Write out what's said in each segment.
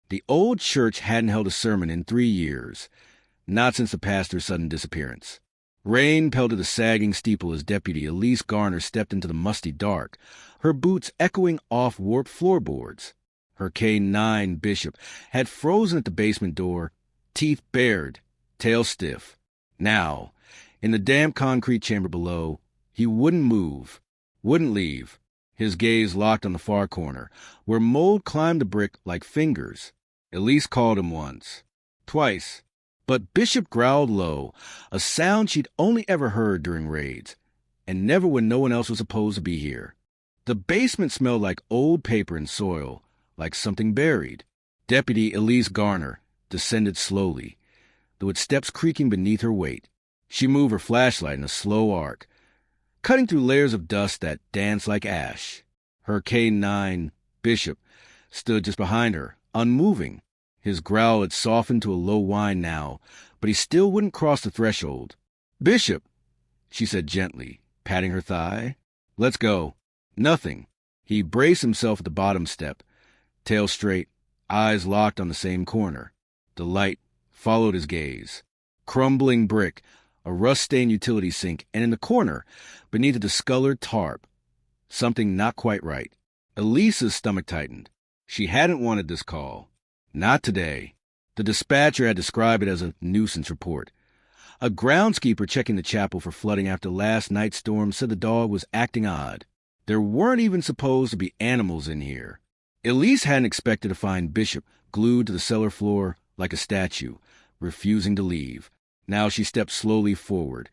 The old church hadn't held a sermon in 3 years, not since the pastor's sudden disappearance. Rain pelted the sagging steeple as Deputy Elise Garner stepped into the musty dark, her boots echoing off warped floorboards. Her K-9 Bishop had frozen at the basement door, teeth bared, tail stiff. Now, in the damp concrete chamber below, he wouldn't move, wouldn't leave, his gaze locked on the far corner, where mold climbed the brick like fingers. Elise called him once, twice, but Bishop growled low, a sound she'd only ever heard during raids, and never when no one else was supposed to be here. The basement smelled like old paper and soil, like something buried. Deputy Elise Garner descended slowly, though its steps creaking beneath her weight. She moved her flashlight in a slow arc, cutting through layers of dust that danced like ash. Her K-9 Bishop stood just behind her, unmoving. His growl had softened to a low whine now, but he still wouldn't cross the threshold. "Bishop," she said gently, patting her thigh. "Let's go." Nothing. He braced himself at the bottom step, tail straight, eyes locked on the same corner. The light followed his gaze. Crumbling brick, a rust-stained utility sink, and in the corner, beneath a discolored tarp, something not quite right. Elise's stomach tightened. She hadn't wanted this call. Not today. The dispatcher had described it as a nuisance report. A groundskeeper checking the chapel for flooding after last night's storm said the dog was acting odd. There weren't even supposed to be animals in here. Elise hadn't expected to find Bishop glued to the cellar floor like a statue, refusing to leave. Now she stepped slowly forward,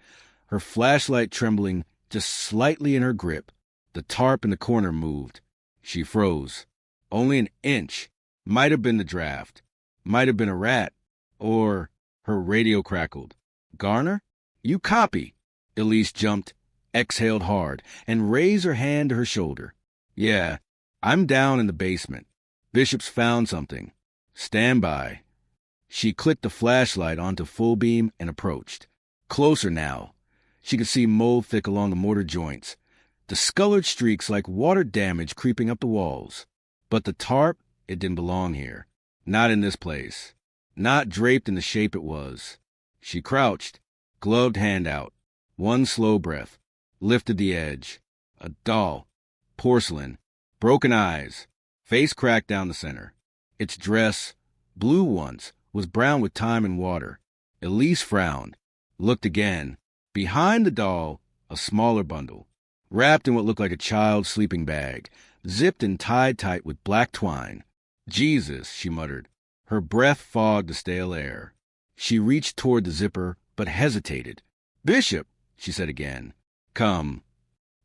her flashlight trembling just slightly in her grip. The tarp in the corner moved. She froze. Only an inch. Might have been the draft. Might have been a rat. Or her radio crackled. "Garner? You copy." Elise jumped, exhaled hard, and raised her hand to her shoulder. "Yeah, I'm down in the basement. Bishop's found something. Stand by." She clicked the flashlight onto full beam and approached. Closer now. She could see mold thick along the mortar joints, discolored streaks like water damage creeping up the walls. But the tarp, it didn't belong here. Not in this place. Not draped in the shape it was. She crouched, gloved hand out. One slow breath. Lifted the edge. A doll. Porcelain. Broken eyes. Face cracked down the center. Its dress, blue once, was brown with time and water. Elise frowned. Looked again. Behind the doll, a smaller bundle. Wrapped in what looked like a child's sleeping bag. Zipped and tied tight with black twine. "Jesus," she muttered. Her breath fogged the stale air. She reached toward the zipper, but hesitated. "Bishop," she said again. "Come."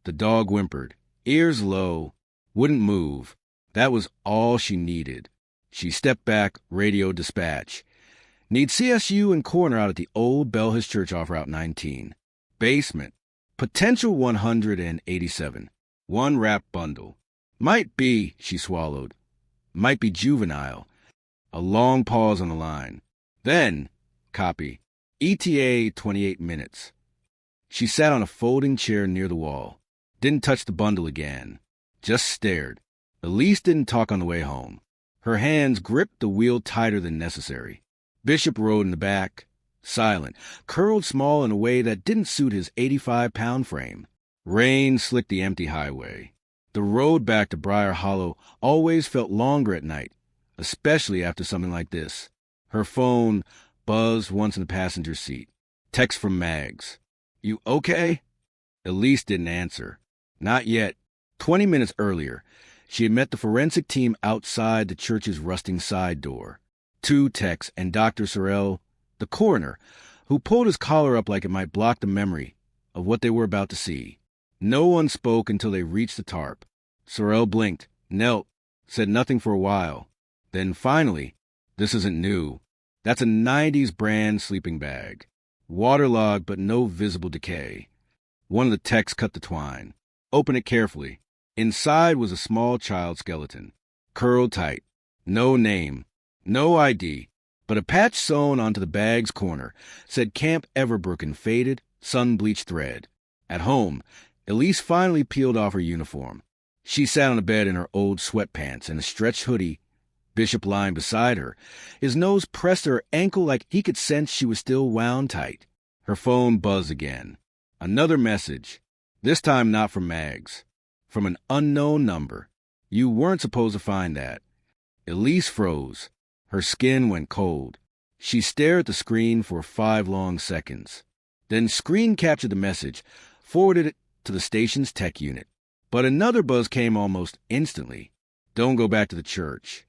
The dog whimpered, ears low, wouldn't move. That was all she needed. She stepped back, radio dispatch. "Need CSU and coroner out at the old Belhis Church off Route 19. Basement. Potential 187. One wrapped bundle. Might be," she swallowed. "Might be juvenile." A long pause on the line. Then, copy. ETA 28 minutes. She sat on a folding chair near the wall. Didn't touch the bundle again. Just stared. Elise didn't talk on the way home. Her hands gripped the wheel tighter than necessary. Bishop rode in the back, silent, curled small in a way that didn't suit his 85-pound frame. Rain slicked the empty highway. The road back to Briar Hollow always felt longer at night, especially after something like this. Her phone buzzed once in the passenger seat. Text from Mags. "You okay?" Elise didn't answer. Not yet. 20 minutes earlier, she had met the forensic team outside the church's rusting side door. 2 techs and Dr. Sorrell, the coroner, who pulled his collar up like it might block the memory of what they were about to see. No one spoke until they reached the tarp. Sorrell blinked, knelt, said nothing for a while. Then finally, "This isn't new. That's a 90s brand sleeping bag. Waterlogged but no visible decay." One of the techs cut the twine. "Open it carefully." Inside was a small child skeleton, curled tight. No name, no ID, but a patch sewn onto the bag's corner said Camp Everbrook in faded, sun-bleached thread. At home, Elise finally peeled off her uniform. She sat on the bed in her old sweatpants and a stretched hoodie Bishop lying beside her. His nose pressed to her ankle like he could sense she was still wound tight. Her phone buzzed again. Another message. This time not from Mags. From an unknown number. You weren't supposed to find that. Elise froze. Her skin went cold. She stared at the screen for 5 long seconds. Then screen captured the message, forwarded it to the station's tech unit. But another buzz came almost instantly. Don't go back to the church.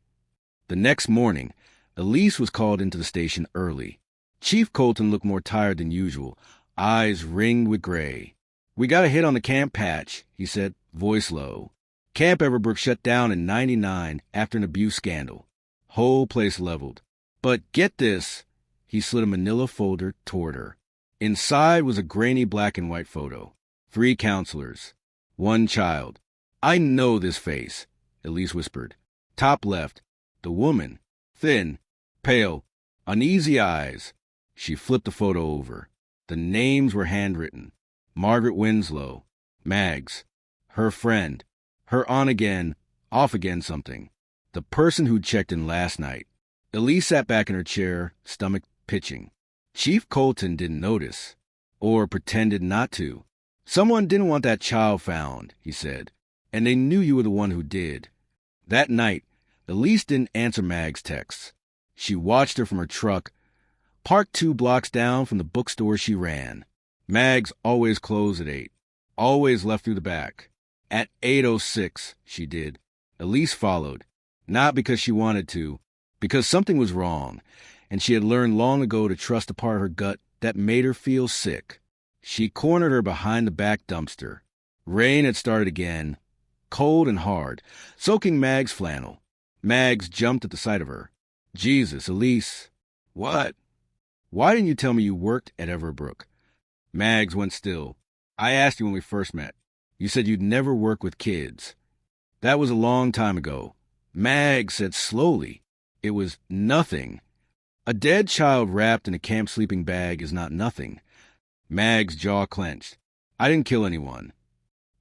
The next morning, Elise was called into the station early. Chief Colton looked more tired than usual, eyes ringed with gray. We got a hit on the camp patch, he said, voice low. Camp Everbrook shut down in '99 after an abuse scandal. Whole place leveled. But get this, he slid a manila folder toward her. Inside was a grainy black and white photo. 3 counselors. 1 child. I know this face, Elise whispered. Top left. The woman. Thin. Pale. Uneasy eyes. She flipped the photo over. The names were handwritten. Margaret Winslow. Mags. Her friend. Her on-again, off-again something. The person who'd checked in last night. Elise sat back in her chair, stomach pitching. Chief Colton didn't notice. Or pretended not to. Someone didn't want that child found, he said. And they knew you were the one who did. That night, Elise didn't answer Mag's texts. She watched her from her truck, parked 2 blocks down from the bookstore she ran. Mags always closed at 8. Always left through the back. At 8:06, she did. Elise followed. Not because she wanted to, because something was wrong, and she had learned long ago to trust the part of her gut that made her feel sick. She cornered her behind the back dumpster. Rain had started again, cold and hard, soaking Mag's flannel. Mags jumped at the sight of her. Jesus, Elise. What? Why didn't you tell me you worked at Everbrook? Mags went still. I asked you when we first met. You said you'd never work with kids. That was a long time ago. Mags said slowly. It was nothing. A dead child wrapped in a camp sleeping bag is not nothing. Mag's jaw clenched. I didn't kill anyone.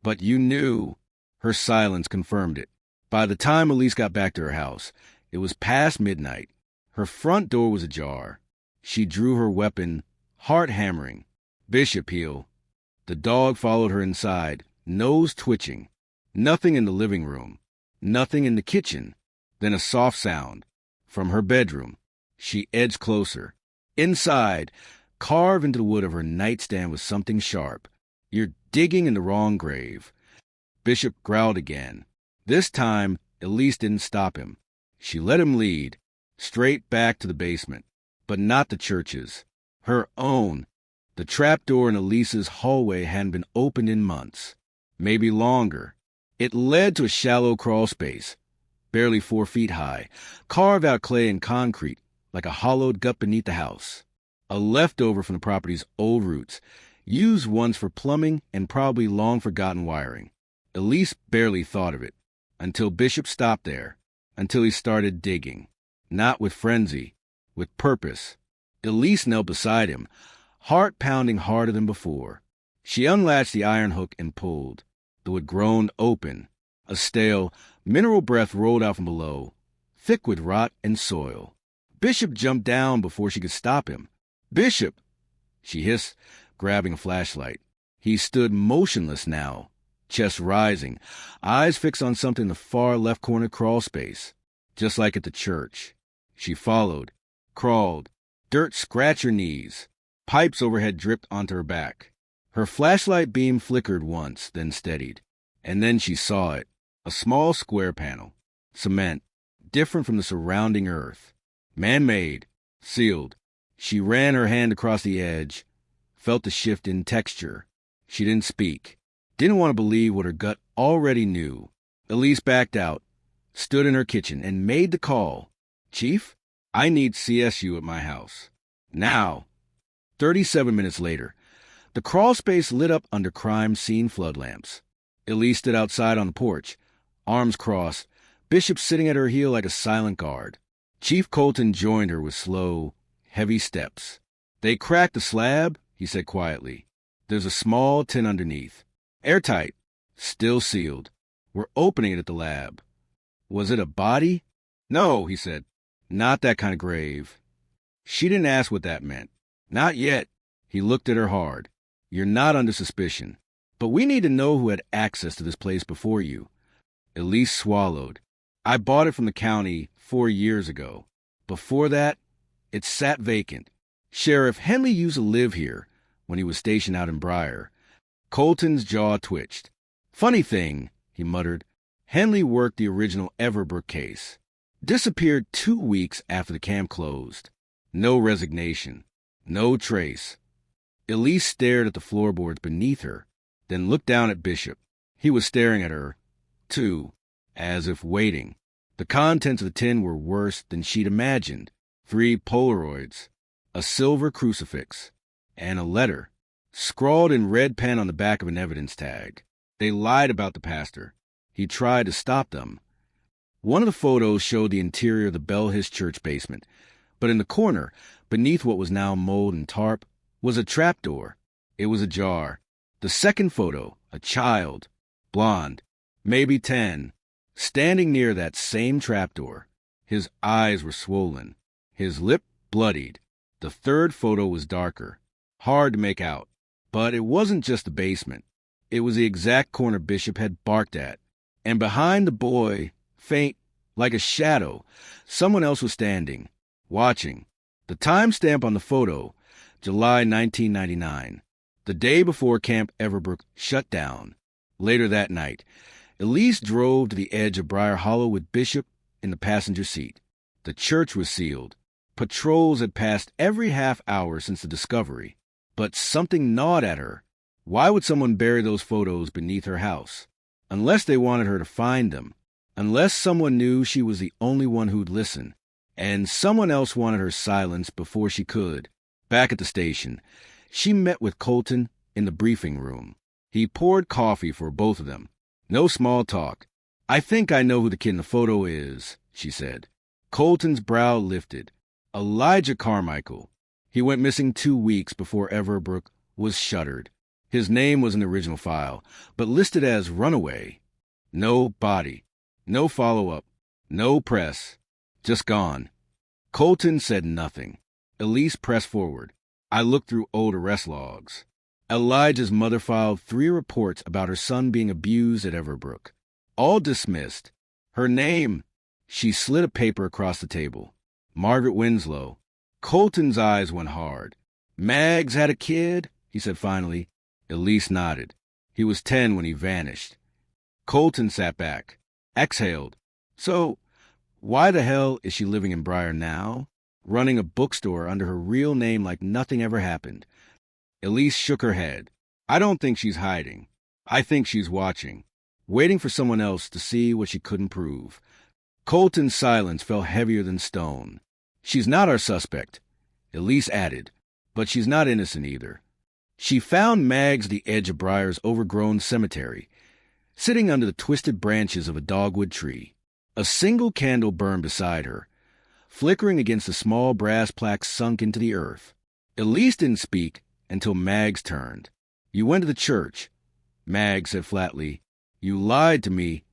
But you knew. Her silence confirmed it. By the time Elise got back to her house, it was past midnight. Her front door was ajar. She drew her weapon, heart hammering. Bishop heel. The dog followed her inside, nose twitching. Nothing in the living room. Nothing in the kitchen. Then a soft sound. From her bedroom. She edged closer. Inside, carved into the wood of her nightstand was something sharp. You're digging in the wrong grave. Bishop growled again. This time, Elise didn't stop him. She let him lead, straight back to the basement. But not the church's. Her own. The trapdoor in Elise's hallway hadn't been opened in months. Maybe longer. It led to a shallow crawl space, barely 4 feet high, carved out clay and concrete, like a hollowed gut beneath the house. A leftover from the property's old roots, used once for plumbing and probably long-forgotten wiring. Elise barely thought of it, until Bishop stopped there, until he started digging. Not with frenzy, with purpose. Elise knelt beside him, heart pounding harder than before. She unlatched the iron hook and pulled. The wood groaned open. A stale, mineral breath rolled out from below, thick with rot and soil. Bishop jumped down before she could stop him. Bishop! She hissed, grabbing a flashlight. He stood motionless now, chest rising, eyes fixed on something in the far left corner crawl space, just like at the church. She followed, crawled. Dirt scratched her knees. Pipes overhead dripped onto her back. Her flashlight beam flickered once, then steadied. And then she saw it. A small square panel. Cement. Different from the surrounding earth. Man-made. Sealed. She ran her hand across the edge. Felt the shift in texture. She didn't speak. Didn't want to believe what her gut already knew. Elise backed out. Stood in her kitchen and made the call. Chief, I need CSU at my house. Now. 37 minutes later. The crawl space lit up under crime scene flood lamps. Elise stood outside on the porch, arms crossed, Bishop sitting at her heel like a silent guard. Chief Colton joined her with slow, heavy steps. They cracked the slab, he said quietly. There's a small tin underneath. Airtight. Still sealed. We're opening it at the lab. Was it a body? No, he said. Not that kind of grave. She didn't ask what that meant. Not yet. He looked at her hard. You're not under suspicion. But we need to know who had access to this place before you. Elise swallowed. I bought it from the county 4 years ago. Before that, it sat vacant. Sheriff Henley used to live here when he was stationed out in Briar. Colton's jaw twitched. Funny thing, he muttered. Henley worked the original Everbrook case. Disappeared 2 weeks after the camp closed. No resignation. No trace. Elise stared at the floorboards beneath her, then looked down at Bishop. He was staring at her, too, as if waiting. The contents of the tin were worse than she'd imagined. 3 Polaroids, a silver crucifix, and a letter, scrawled in red pen on the back of an evidence tag. They lied about the pastor. He tried to stop them. One of the photos showed the interior of the Belhis church basement, but in the corner, beneath what was now mold and tarp, was a trapdoor. It was ajar. The second photo, a child, blonde, maybe 10, standing near that same trapdoor. His eyes were swollen, his lip bloodied. The third photo was darker, hard to make out. But it wasn't just the basement. It was the exact corner Bishop had barked at. And behind the boy, faint, like a shadow, someone else was standing, watching. The timestamp on the photo, July 1999, the day before Camp Everbrook shut down. Later that night, Elise drove to the edge of Briar Hollow with Bishop in the passenger seat. The church was sealed. Patrols had passed every half hour since the discovery. But something gnawed at her. Why would someone bury those photos beneath her house? Unless they wanted her to find them. Unless someone knew she was the only one who'd listen. And someone else wanted her silenced before she could. Back at the station, she met with Colton in the briefing room. He poured coffee for both of them. No small talk. I think I know who the kid in the photo is, she said. Colton's brow lifted. Elijah Carmichael. He went missing 2 weeks before Everbrook was shuttered. His name was in the original file, but listed as runaway. No body. No follow-up. No press. Just gone. Colton said nothing. Elise pressed forward. I looked through old arrest logs. Elijah's mother filed 3 reports about her son being abused at Everbrook. All dismissed. Her name. She slid a paper across the table. Margaret Winslow. Colton's eyes went hard. Mags had a kid, he said finally. Elise nodded. He was 10 when he vanished. Colton sat back, exhaled. So, why the hell is she living in Briar now? Running a bookstore under her real name like nothing ever happened. Elise shook her head. I don't think she's hiding. I think she's watching, waiting for someone else to see what she couldn't prove. Colton's silence fell heavier than stone. She's not our suspect, Elise added, but she's not innocent either. She found Mags at the edge of Briar's overgrown cemetery, sitting under the twisted branches of a dogwood tree. A single candle burned beside her, flickering against a small brass plaque sunk into the earth. Elise didn't speak until Mags turned. You went to the church, Mags said flatly. You lied to me,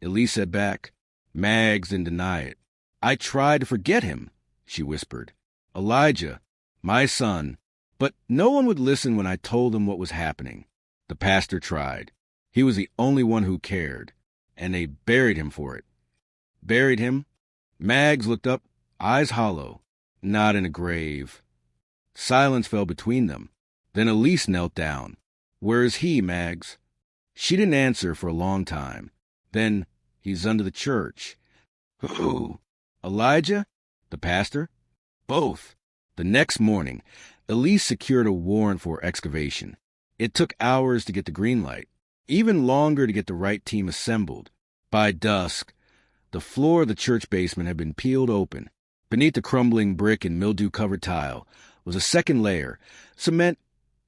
Elise said back. Mags didn't deny it. I tried to forget him, she whispered. Elijah, my son. But no one would listen when I told them what was happening. The pastor tried. He was the only one who cared, and they buried him for it. Buried him? Mags looked up, eyes hollow. Not in a grave. Silence fell between them. Then Elise knelt down. Where is he, Mags? She didn't answer for a long time. Then, he's under the church. Who? Elijah? The pastor? Both. The next morning, Elise secured a warrant for excavation. It took hours to get the green light, even longer to get the right team assembled. By dusk, the floor of the church basement had been peeled open. Beneath the crumbling brick and mildew-covered tile was a second layer, cement,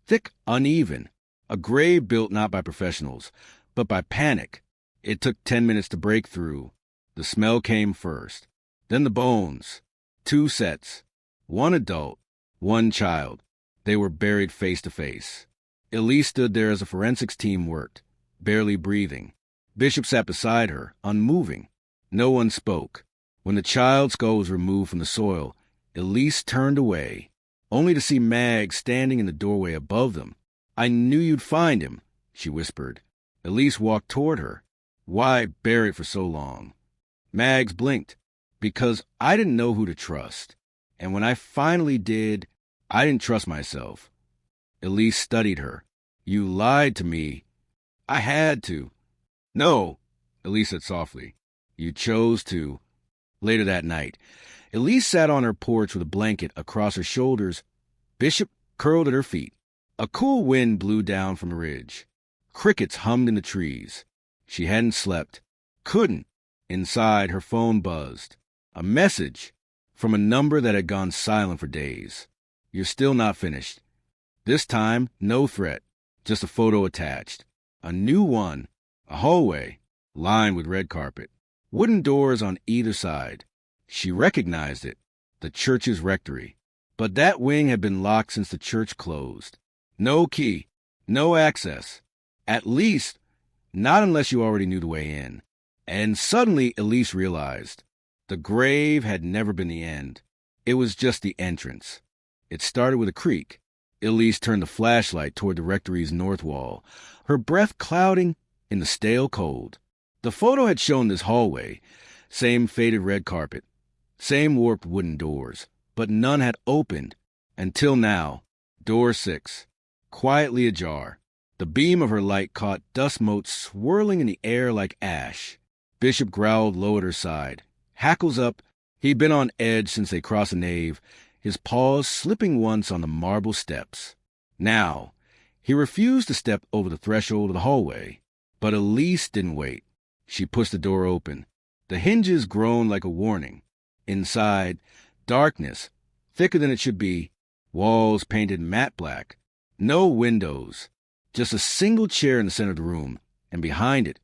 thick, uneven, a grave built not by professionals, but by panic. It took 10 minutes to break through. The smell came first. Then the bones. 2 sets. 1 adult, 1 child. They were buried face to face. Elise stood there as the forensics team worked, barely breathing. Bishop sat beside her, unmoving. No one spoke. When the child's skull was removed from the soil, Elise turned away, only to see Mag standing in the doorway above them. "I knew you'd find him," she whispered. Elise walked toward her. "Why bury it for so long?" Mags blinked. "Because I didn't know who to trust. And when I finally did, I didn't trust myself." Elise studied her. "You lied to me." "I had to." "No," Elise said softly. "You chose to." Later that night, Elise sat on her porch with a blanket across her shoulders. Bishop curled at her feet. A cool wind blew down from the ridge. Crickets hummed in the trees. She hadn't slept. Couldn't. Inside, her phone buzzed. A message from a number that had gone silent for days. "You're still not finished." This time, no threat, just a photo attached. A new one, a hallway, lined with red carpet. Wooden doors on either side. She recognized it, the church's rectory. But that wing had been locked since the church closed. No key, no access. At least, not unless you already knew the way in. And suddenly Elise realized the grave had never been the end. It was just the entrance. It started with a creak. Elise turned the flashlight toward the rectory's north wall, her breath clouding in the stale cold. The photo had shown this hallway, same faded red carpet, same warped wooden doors, but none had opened until now. Door 6, quietly ajar. The beam of her light caught dust motes swirling in the air like ash. Bishop growled low at her side. Hackles up, he'd been on edge since they crossed the nave, his paws slipping once on the marble steps. Now, he refused to step over the threshold of the hallway. But Elise didn't wait. She pushed the door open. The hinges groaned like a warning. Inside, darkness, thicker than it should be, walls painted matte black. No windows, just a single chair in the center of the room, and behind it,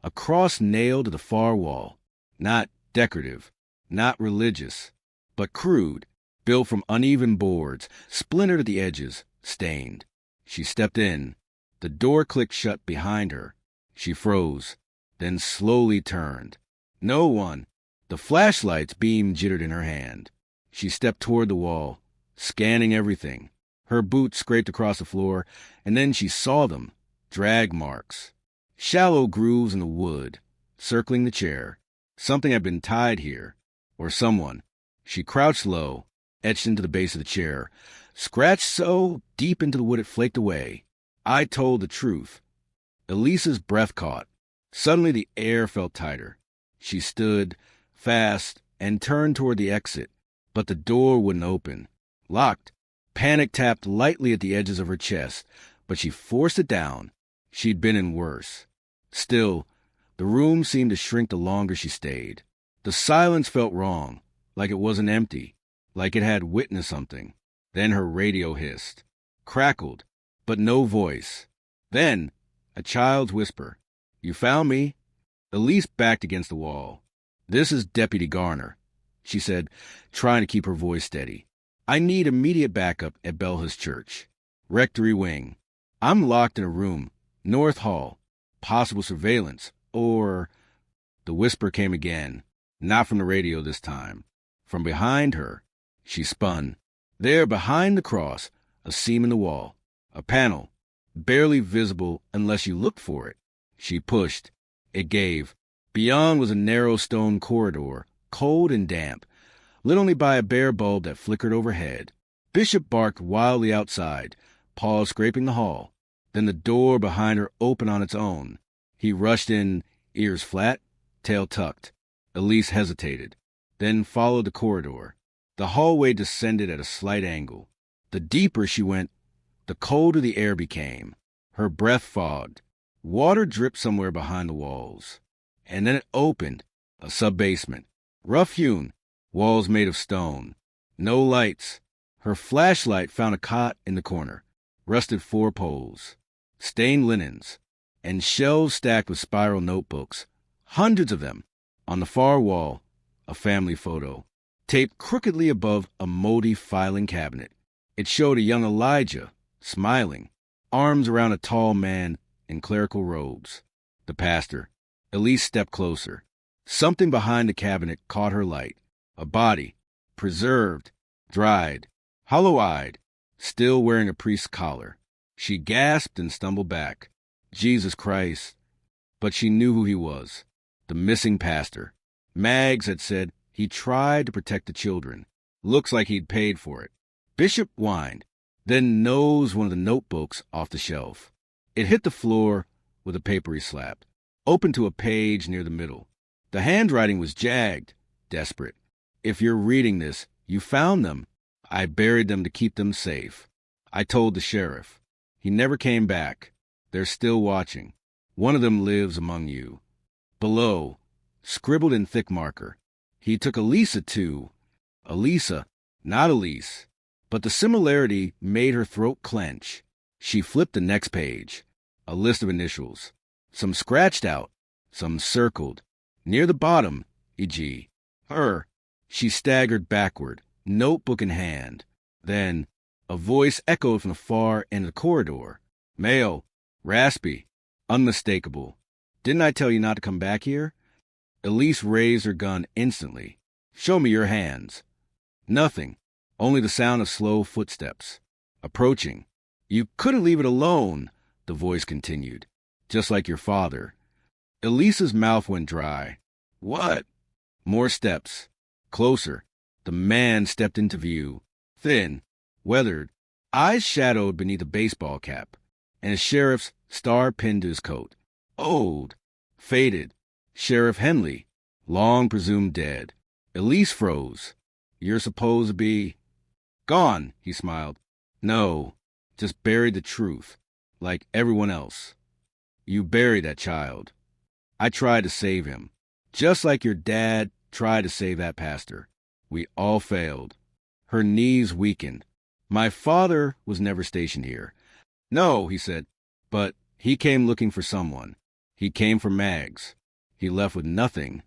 a cross nailed to the far wall. Not decorative, not religious, but crude, built from uneven boards, splintered at the edges, stained. She stepped in. The door clicked shut behind her. She froze, then slowly turned. No one. The flashlight's beam jittered in her hand. She stepped toward the wall, scanning everything. Her boots scraped across the floor, and then she saw them. Drag marks. Shallow grooves in the wood, circling the chair. Something had been tied here. Or someone. She crouched low, etched into the base of the chair, scratched so deep into the wood it flaked away. I told the truth. Elise's breath caught. Suddenly the air felt tighter. She stood, fast, and turned toward the exit, but the door wouldn't open. Locked. Panic tapped lightly at the edges of her chest, but she forced it down. She'd been in worse. Still, the room seemed to shrink the longer she stayed. The silence felt wrong, like it wasn't empty, like it had witnessed something. Then her radio hissed, crackled, but no voice. Then, a child's whisper. "You found me?" Elise backed against the wall. "This is Deputy Garner," she said, trying to keep her voice steady. "I need immediate backup at Belha's church. Rectory wing. I'm locked in a room. North Hall. Possible surveillance. Or—" The whisper came again, not from the radio this time. From behind her. She spun. There, behind the cross, a seam in the wall. A panel, barely visible unless you looked for it. She pushed. It gave. Beyond was a narrow stone corridor, cold and damp, lit only by a bare bulb that flickered overhead. Bishop barked wildly outside, paws scraping the hall. Then the door behind her opened on its own. He rushed in, ears flat, tail tucked. Elise hesitated, then followed the corridor. The hallway descended at a slight angle. The deeper she went, the colder the air became. Her breath fogged. Water dripped somewhere behind the walls. And then it opened, a sub-basement. Rough-hewn, walls made of stone. No lights. Her flashlight found a cot in the corner, rusted 4 poles, stained linens, and shelves stacked with spiral notebooks. Hundreds of them. On the far wall, a family photo, taped crookedly above a moldy filing cabinet. It showed a young Elijah, smiling, arms around a tall man in clerical robes. The pastor. Elise stepped closer. Something behind the cabinet caught her light. A body, preserved, dried, hollow-eyed, still wearing a priest's collar. She gasped and stumbled back. Jesus Christ. But she knew who he was. The missing pastor. Mags had said he tried to protect the children. Looks like he'd paid for it. Bishop whined, then nosed one of the notebooks off the shelf. It hit the floor with a paper he slapped, open to a page near the middle. The handwriting was jagged, desperate. If you're reading this, you found them. I buried them to keep them safe. I told the sheriff. He never came back. They're still watching. One of them lives among you. Below, scribbled in thick marker, he took Elisa too. Elisa, not Elise. But the similarity made her throat clench. She flipped the next page. A list of initials. Some scratched out, some circled. Near the bottom, e.g., her. She staggered backward, notebook in hand. Then, a voice echoed from the far end of the corridor. Male, raspy, unmistakable. Didn't I tell you not to come back here? Elise raised her gun instantly. Show me your hands. Nothing. Only the sound of slow footsteps. Approaching. You couldn't leave it alone, the voice continued. Just like your father. Elisa's mouth went dry. What? More steps. Closer. The man stepped into view. Thin. Weathered. Eyes shadowed beneath a baseball cap. And a sheriff's star pinned to his coat. Old. Faded. Sheriff Henley. Long presumed dead. Elise froze. You're supposed to be... Gone, he smiled. No, just buried the truth, like everyone else. You buried that child. I tried to save him, just like your dad tried to save that pastor. We all failed. Her knees weakened. My father was never stationed here. No, he said, but he came looking for someone. He came for Mags. He left with nothing.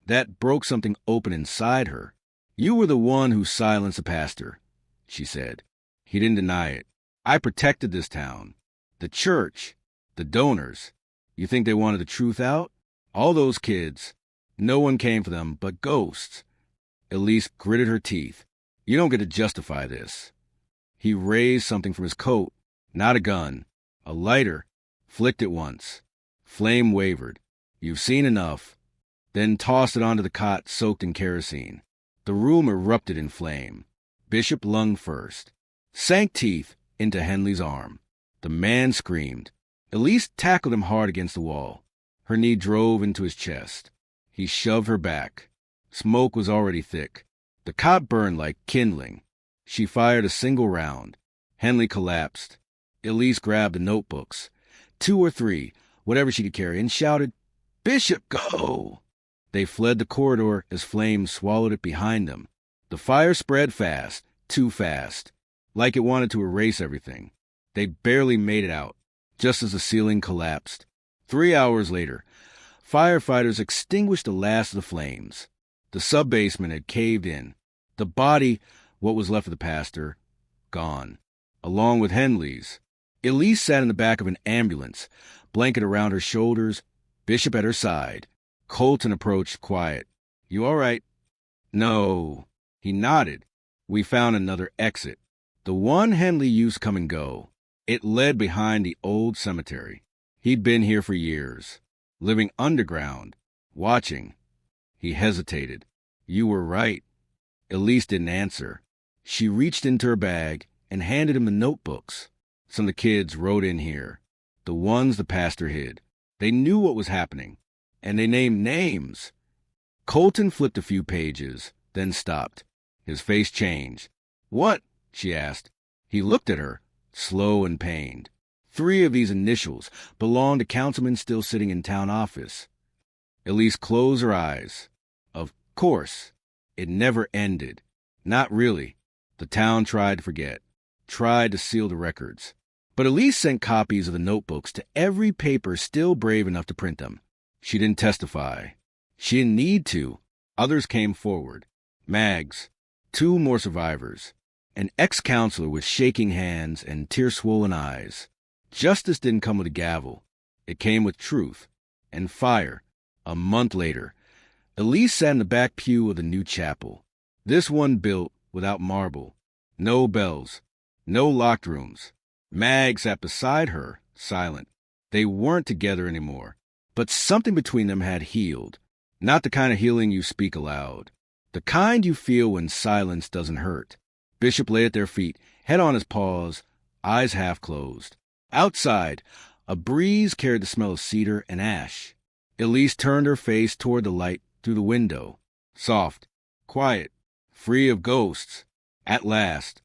That broke something open inside her. You were the one who silenced the pastor, she said. He didn't deny it. I protected this town. The church. The donors. You think they wanted the truth out? All those kids. No one came for them but ghosts. Elise gritted her teeth. You don't get to justify this. He raised something from his coat. Not a gun. A lighter. Flicked it once. Flame wavered. You've seen enough. Then tossed it onto the cot soaked in kerosene. The room erupted in flame. Bishop lunged first. Sank teeth into Henley's arm. The man screamed. Elise tackled him hard against the wall. Her knee drove into his chest. He shoved her back. Smoke was already thick. The cot burned like kindling. She fired a single round. Henley collapsed. Elise grabbed the notebooks, 2 or 3, whatever she could carry, and shouted, Bishop, go! They fled the corridor as flames swallowed it behind them. The fire spread fast, too fast, like it wanted to erase everything. They barely made it out, just as the ceiling collapsed. 3 hours later, firefighters extinguished the last of the flames. The sub-basement had caved in. The body, what was left of the pastor, gone, along with Henley's. Elise sat in the back of an ambulance, blanket around her shoulders, Bishop at her side. Colton approached quiet. You all right? No. He nodded. We found another exit. The one Henley used to come and go. It led behind the old cemetery. He'd been here for years, living underground, watching. He hesitated. You were right. Elise didn't answer. She reached into her bag and handed him the notebooks. Some of the kids wrote in here. The ones the pastor hid. They knew what was happening, and they named names. Colton flipped a few pages, then stopped. His face changed. What? She asked. He looked at her, slow and pained. 3 of these initials belonged to councilmen still sitting in town office. Elise closed her eyes. Of course. It never ended. Not really. The town tried to forget, tried to seal the records. But Elise sent copies of the notebooks to every paper still brave enough to print them. She didn't testify. She didn't need to. Others came forward. Mags. 2 more survivors. An ex-counselor with shaking hands and tear-swollen eyes. Justice didn't come with a gavel. It came with truth and fire. A month later, Elise sat in the back pew of the new chapel. This one built without marble. No bells. No locked rooms. Mag sat beside her, silent. They weren't together anymore, but something between them had healed. Not the kind of healing you speak aloud. The kind you feel when silence doesn't hurt. Bishop lay at their feet, head on his paws, eyes half closed. Outside, a breeze carried the smell of cedar and ash. Elise turned her face toward the light through the window. Soft, quiet, free of ghosts. At last,